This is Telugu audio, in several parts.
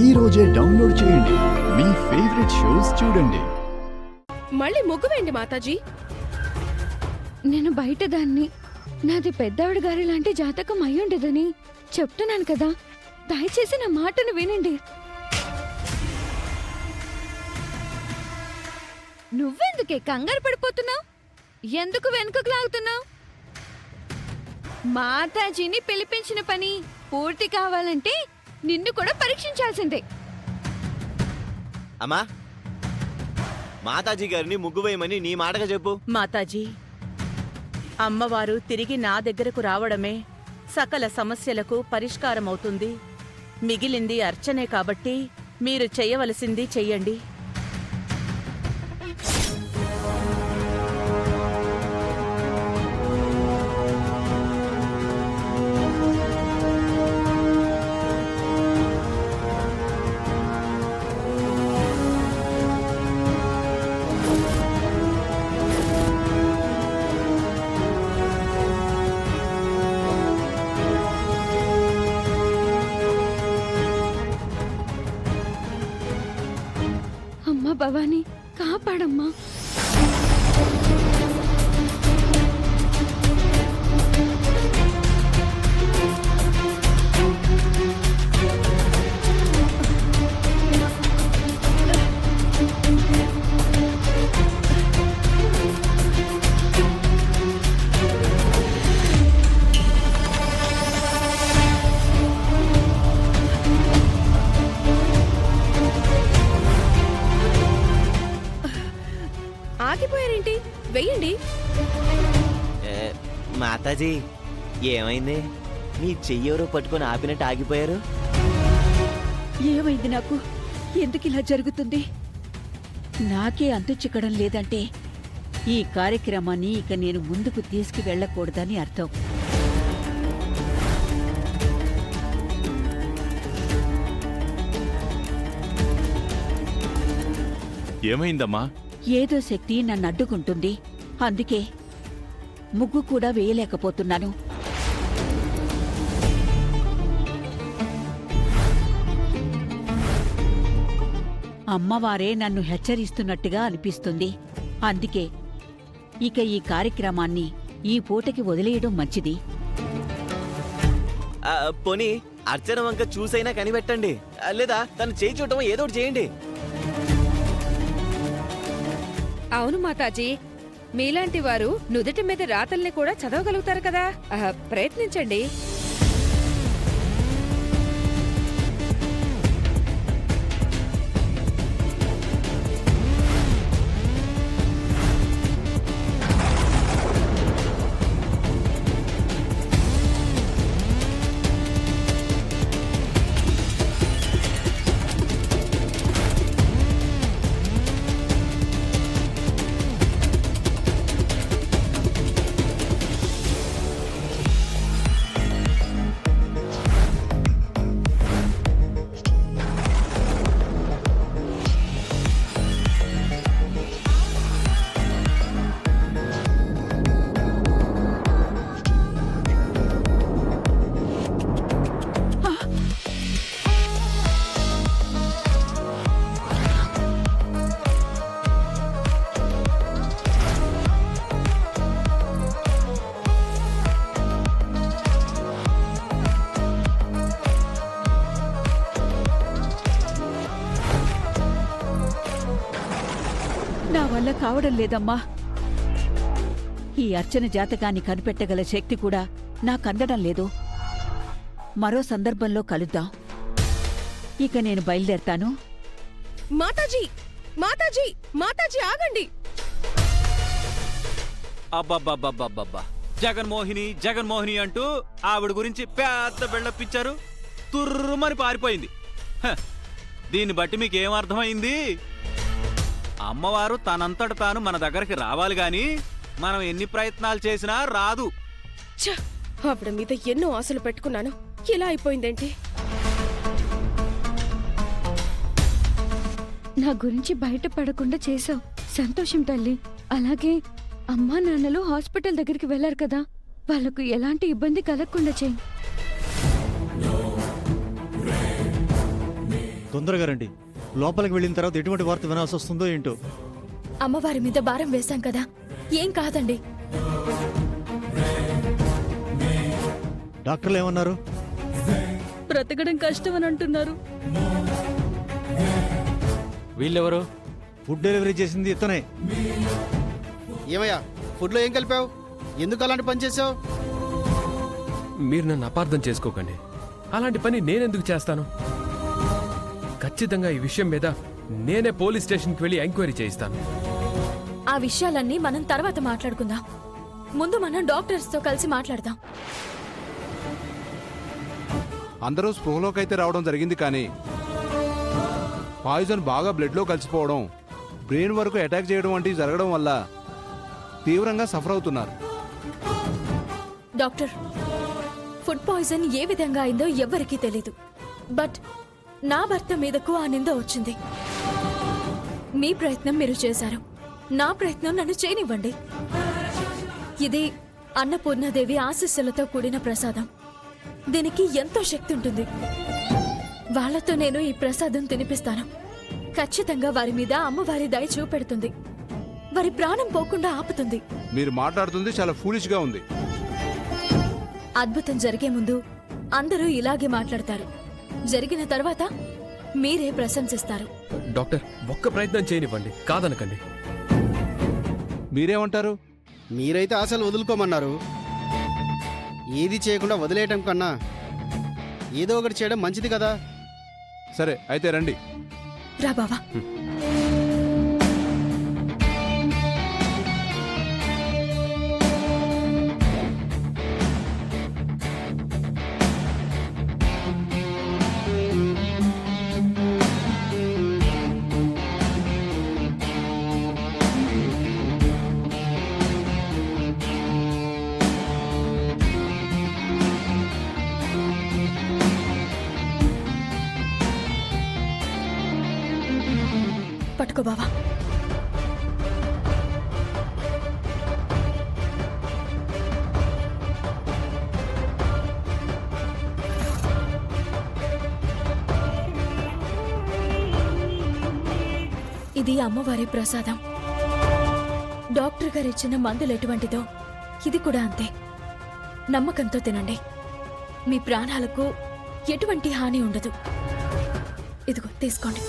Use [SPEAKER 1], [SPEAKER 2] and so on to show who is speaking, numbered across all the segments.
[SPEAKER 1] ఈ రోజే డౌన్లోడ్ చేయండి. మీ ఫేవరెట్ షోస్ చూడండి.
[SPEAKER 2] మళ్ళీ ముగ్గు వేయండి మాతాజీ.
[SPEAKER 3] నేను బయట దాన్ని, నాది పెద్దవిడ గారి లాంటి జాతకం అయ్యుండదని చెప్తున్నాను కదా, దయచేసి నా మాటను వినండి. నువ్వెందుకే కంగారు పడిపోతున్నావు? ఎందుకు వెనుకకు లాగుతున్నావు? మాతాజీని పిలిపించిన పని పూర్తి కావాలంటే నిన్ను కూడా పరీక్షించాల్సిందే.
[SPEAKER 4] అమ్మా, మాతాజీ గారిని ముగ్గు వేయమని నీ మాటగా చెప్పు.
[SPEAKER 5] మాతాజీ, అమ్మవారు తిరిగి నా దగ్గరకు రావడమే సకల సమస్యలకు పరిష్కారమవుతుంది. మిగిలింది అర్చనే కాబట్టి మీరు చెయ్యవలసింది చెయ్యండి.
[SPEAKER 3] అమ్మా భవానీ, కాపాడమ్మా.
[SPEAKER 2] ఆగిపోయారేంటి? వెయ్యండి.
[SPEAKER 4] మాతాజీ, ఏమైంది? నీ చెయ్యెవరో పట్టుకొని ఆపినట్టు ఆగిపోయారు.
[SPEAKER 6] ఏమైంది నాకు? ఎందుకు ఇలా జరుగుతుంది? నాకే అంతు చిక్కడం లేదంటే ఈ కార్యక్రమాన్ని ఇక నేను ముందుకు తీసుకువెళ్ళకూడదని అర్థం.
[SPEAKER 7] ఏమైందమ్మా?
[SPEAKER 6] ఏదో శక్తి నన్ను అడ్డుకుంటుంది. అందుకే ముగ్గు కూడా వేయలేకపోతున్నాను. అమ్మవారే నన్ను హెచ్చరిస్తున్నట్టుగా అనిపిస్తుంది. అందుకే ఇక ఈ కార్యక్రమాన్ని ఈ పూటకి వదిలేయడం మంచిది.
[SPEAKER 4] పోనీ అర్చన వంక చూసైనా కనిపెట్టండి, లేదా తను చేయి చూడటం ఏదో ఒకటి చేయండి.
[SPEAKER 2] అవును మాతాజీ, మీలాంటి వారు నుదుటి మీద రాతల్ని కూడా చదవగలుగుతారు కదా, ప్రయత్నించండి.
[SPEAKER 6] నా వల్ల కావడం లేదమ్మా. ఈ అర్చన జాతకాన్ని కనిపెట్టగల శక్తి కూడా నాకందడం లేదు. మరో సందర్భంలో కలుద్దాం. ఇక నేను బయలుదేరతాను.
[SPEAKER 2] మాతాజీ, మాతాజీ, మాతాజీ ఆగండి.
[SPEAKER 7] అబ్బబ్బబ్బబ్బబ్బబ్బా! జగన్మోహిని జగన్మోహిని అంటూ ఆవిడ గురించి పెద్ద బిల్డప్పిచ్చారు. తుర్రుమని పారిపోయింది. దీన్ని బట్టి మీకేం అర్థమైంది? అమ్మవారు తనంతట తాను మన దగ్గరికి రావాలి గాని మనం ఎన్ని ప్రయత్నాలు చేసినా రాదు.
[SPEAKER 2] ఆవిడ మీద ఎన్నో ఆశలు పెట్టుకున్నాను, ఇలా అయిపోయిందేంటి?
[SPEAKER 3] నా గురించి బయటపడకుండా చేసావు, సంతోషం తల్లి. అలాగే అమ్మా నాన్నలు హాస్పిటల్ దగ్గరికి వెళ్లారు కదా, వాళ్లకు ఎలాంటి ఇబ్బంది కలగకుండా చెయ్యి.
[SPEAKER 8] తొందరగా రండి. లోపలికి వెళ్ళిన తర్వాత ఎటువంటి వార్త వినాల్సి వస్తుందో ఏంటో.
[SPEAKER 3] అమ్మవారి మీద భారం వేశాం కదా, ఏం కాదండి.
[SPEAKER 8] డాక్టర్లు ఏమన్నారు?
[SPEAKER 3] బ్రతకడం కష్టం అని అంటున్నారు.
[SPEAKER 9] వీళ్ళెవరు?
[SPEAKER 8] ఫుడ్ డెలివరీ చేసింది ఇతనే.
[SPEAKER 10] ఏమయ్యా ఫుడ్లో ఏం కలిపావు? ఎందుకు అలాంటి పని చేసావు?
[SPEAKER 9] మీరు నన్ను అపార్థం చేసుకోకండి. అలాంటి పని నేనెందుకు చేస్తాను? ఖచ్చితంగా ఈ విషయం మీద నేనే పోలీస్ స్టేషన్కి వెళ్ళి ఎంక్వైరీ చేయిస్తాను.
[SPEAKER 3] ఆ విషయాలన్నీ మనం తర్వాత మాట్లాడుకుందాం. ముందు మనం డాక్టర్స్ తో కలిసి మాట్లాడదాం.
[SPEAKER 11] అందరూ స్పృహలోకి అయితే రావడం జరిగింది, కానీ పాయిజన్ బాగా బ్లడ్లో కలిసిపోవడం, బ్రెయిన్ వరకు అటాక్ చేయడం వంటివి జరగడం వల్ల తీవ్రంగా సఫర్ అవుతున్నారు.
[SPEAKER 3] డాక్టర్, ఫుడ్ పాయిజన్ ఏ విధంగా అయిందో ఎవ్వరికీ తెలీదు. బట్ నా భర్త మీదకు ఆ నింద వచ్చింది. మీ ప్రయత్నం మీరు చేశారు, నా ప్రయత్నం నన్ను చేయనివ్వండి. ఇది అన్నపూర్ణాదేవి ఆశీస్సులతో కూడిన ప్రసాదం. దీనికి ఎంతో శక్తి ఉంటుంది. వాళ్లతో నేను ఈ ప్రసాదం తినిపిస్తాను. ఖచ్చితంగా వారి మీద అమ్మవారి దయ చూపెడుతుంది. వారి ప్రాణం పోకుండా ఆపుతుంది.
[SPEAKER 11] మీరు మాట్లాడుతుంది చాలా ఫూలిష్గా ఉంది.
[SPEAKER 3] అద్భుతం జరిగే ముందు అందరూ ఇలాగే మాట్లాడతారు. జరిగిన తర్వాత మీరే ప్రశంసిస్తారు.
[SPEAKER 9] డాక్టర్, ఒక్క ప్రయత్నం చేయనివ్వండి, కాదనకండి.
[SPEAKER 11] మీరేమంటారు?
[SPEAKER 10] మీరైతే అసలు వదులుకోమన్నారు. ఏది చేయకుండా వదిలేయటం కన్నా ఏదో ఒకటి చేయడం మంచిది కదా.
[SPEAKER 11] సరే అయితే రండి.
[SPEAKER 3] రా బావా. పట్టుకో బావా. ఇది అమ్మవారి ప్రసాదం. డాక్టర్ గారు ఇచ్చిన మందులు ఎటువంటిదో ఇది కూడా అంతే. నమ్మకంతో తినండి. మీ ప్రాణాలకు ఎటువంటి హాని ఉండదు. ఇదిగో తీసుకోండి.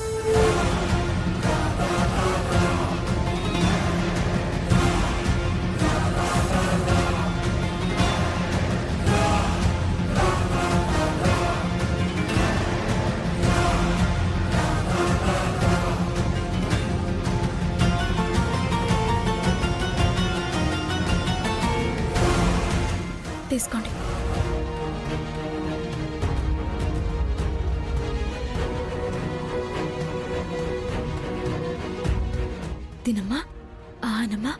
[SPEAKER 3] తీసుకోండి. తినమ్మా, ఆనమ్మా.